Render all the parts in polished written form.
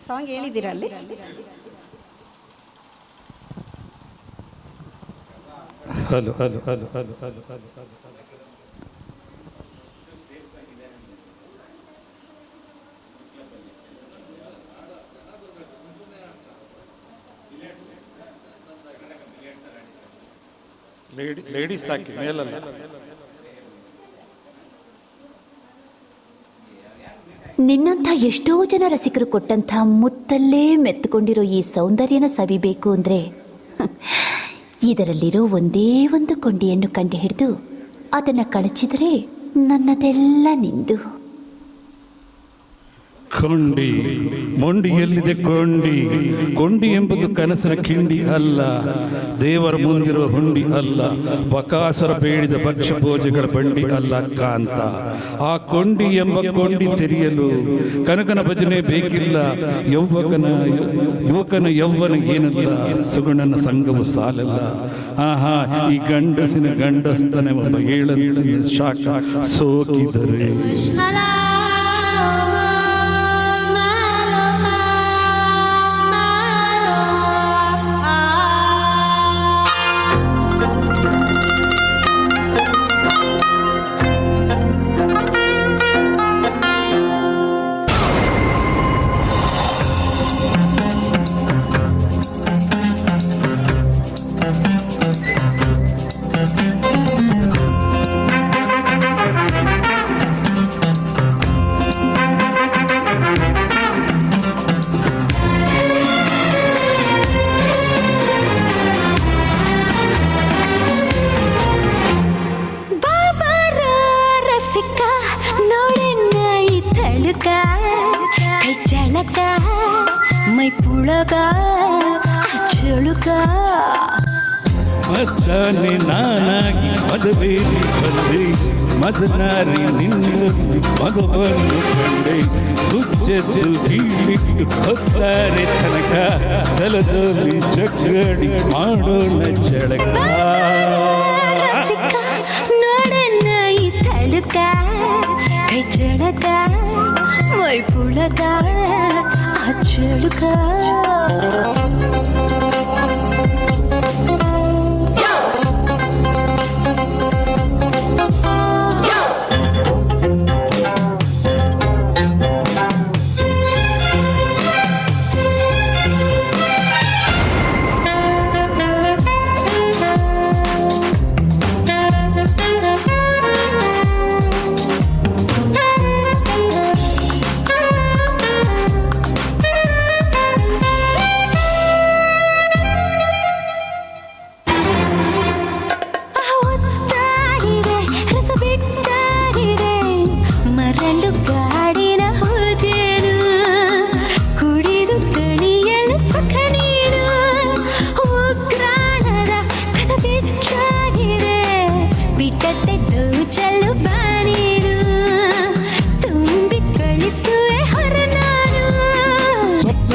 Song ಹೇಳಿದ್ದೀರಾ ಅಲ್ಲಿ? Hello hello hello hello hello hello hello. Ladies ಹಾಕಿ ಮೇಲಲ್ಲ. ನಿನ್ನಂಥ ಎಷ್ಟೋ ಜನ ರಸಿಕರು ಕೊಟ್ಟಂಥ ಮುತ್ತಲ್ಲೇ ಮೆತ್ತುಕೊಂಡಿರೋ ಈ ಸೌಂದರ್ಯನ ಸವಿಬೇಕು ಅಂದರೆ ಇದರಲ್ಲಿರೋ ಒಂದೇ ಒಂದು ಕೊಂಡಿಯನ್ನು ಕಂಡುಹಿಡಿದು ಅದನ್ನು ಕಳಚಿದರೆ ನನ್ನದೆಲ್ಲ ನಿಂದು. ಕೊಂಡಿ ಮೊಂಡಿ ಎಲ್ಲಿದೆ ಕೊಂಡಿ? ಕೊಂಡಿ ಎಂಬುದು ಕನಸಿನ ಕಿಂಡಿ ಅಲ್ಲ, ದೇವರ ಮುಂದಿರುವ ಹುಂಡಿ ಅಲ್ಲ, ಬಕಾಸುರ ಬೇಡಿದ ಭಕ್ಷ್ಯ ಭೋಜಗಳ ಬಂಡಿ ಅಲ್ಲ ಕಾಂತ. ಆ ಕೊಂಡಿ ಎಂಬ ಕೊಂಡಿ ತೆರೆಯಲು ಕನಕನ ಭಜನೆ ಬೇಕಿಲ್ಲ. ಯುವಕನ ಯೌವನ ಏನಲ್ಲ, ಸುಗುಣನ ಸಂಘವು ಸಾಲಲ್ಲ. ಆಹಾ, ಈ ಗಂಡಸಿನ ಗಂಡಸ್ತನ ಒಬ್ಬ ಏಳಂತಿನ ಶಾಖ ಸೋಕಿದರೆ ಮೈ ಪುಳಗ ಚಳುಕ ಮಸ್ತಾನೆ ನಾನಾಗಿ ಮದುವೆ ಬಂದೆ, ಮದನಾರಿ ನಿನ್ನ ಮಗವನ್ನು ಕಂಡೆ. ಹುಚ್ಚದ್ದು ಹೀಳಿಟ್ಟು ಹೊತ್ತಾರೆ ತನಕ, ಜಲದಲ್ಲಿ ಜಗ್ಗಡಿ ಮಾಡೋಣ ಚಳಕ. ನೋಡನ್ನ ಈ ತಳುಕ ಕೈ ಚಳಕ ಮೈ ಪುಳಗ ಚಳುಕ.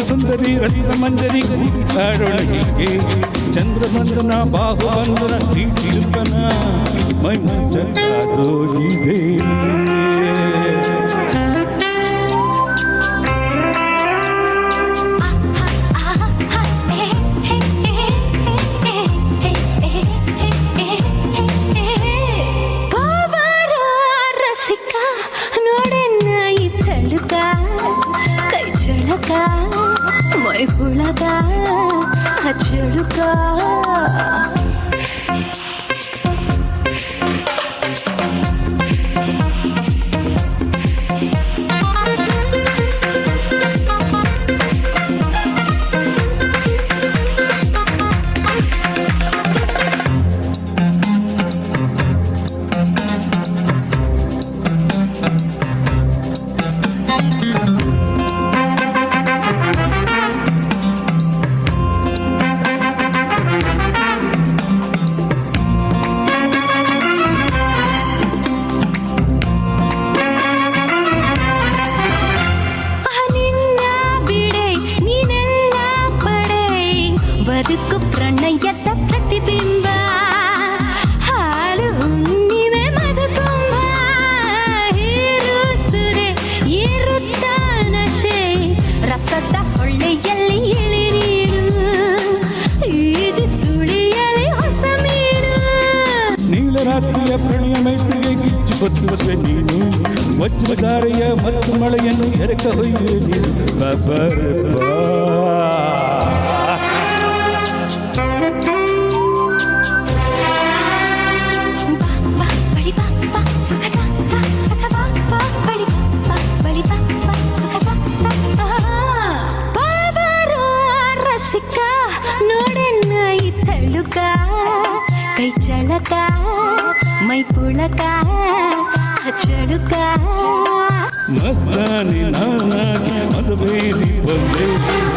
ಸುಂದರಿ ರತ್ನ ಮಂಜರಿ ಕಾಡೊಳಗೆ ಚಂದ್ರಬಂಧನ ಬಾಹುಬಂಧನ ಟಿಲ್ಪನ ಮೈ ಮುಂಚೋಗಿದೆ. ಮೈ ಪುಳಗ ಚಳುಕ. ಹೊಳ್ಳೆಯಲ್ಲಿ ಇಳಿನೀರು, ಈಜಿ ಸುಳಿಯಲಿ ಹೊಸ ಮೀನು. ನೀಲರಾತ್ರಿಯ ಪ್ರಣಯ ಮೈತ್ರಿಗೆ ಗಿಚ್ಚು ಕೊತ್ತುವೆ ನೀನು, ವಜ್ರಧಾರೆಯ ಮತ್ತು ಮಳೆಯನ್ನು ಎರಕ ಹೊಯ್ಯುವೆ ನೀನು. ಕೈ ಚಳಕ ಮೈ ಪುಳಕ ಚಳುಕ ಮದ್ದಾನಿ ನಾನಾಗಿ ಮದವೇರಿ ಬಂದೆ,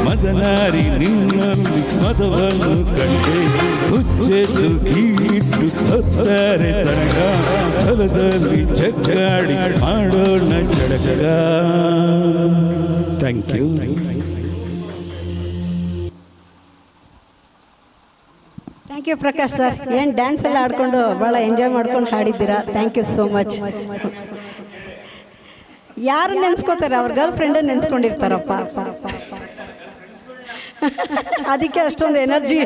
ಮದನಾರಿ ನಿನ್ನಲ್ಲಿ ಮದವನ್ನು ಕಂಡೆ. ಹುಚ್ಚೆದ್ದು ಕೀಳಿಟ್ಟು ಹೊತ್ತಾರೆ ತನಕ, ಹೊಲದಲ್ಲಿ ಜಗ್ಗಾಡಿ ಮಾಡೋಣ ಚಳಕ. Thank you. Thank you Prakash sir. ಏನು ಡ್ಯಾನ್ಸ್ ಎಲ್ಲ ಆಡ್ಕೊಂಡು ಭಾಳ ಎಂಜಾಯ್ ಮಾಡ್ಕೊಂಡು ಹಾಡಿದ್ದೀರಾ. Thank you so much. ಯಾರು ನೆನ್ಸ್ಕೋತಾರೆ? ಅವ್ರ ಗರ್ಲ್ ಫ್ರೆಂಡ್ ನೆನ್ಸ್ಕೊಂಡಿರ್ತಾರಪ್ಪ. ಅದಕ್ಕೆ ಅಷ್ಟೊಂದು ಎನರ್ಜಿ.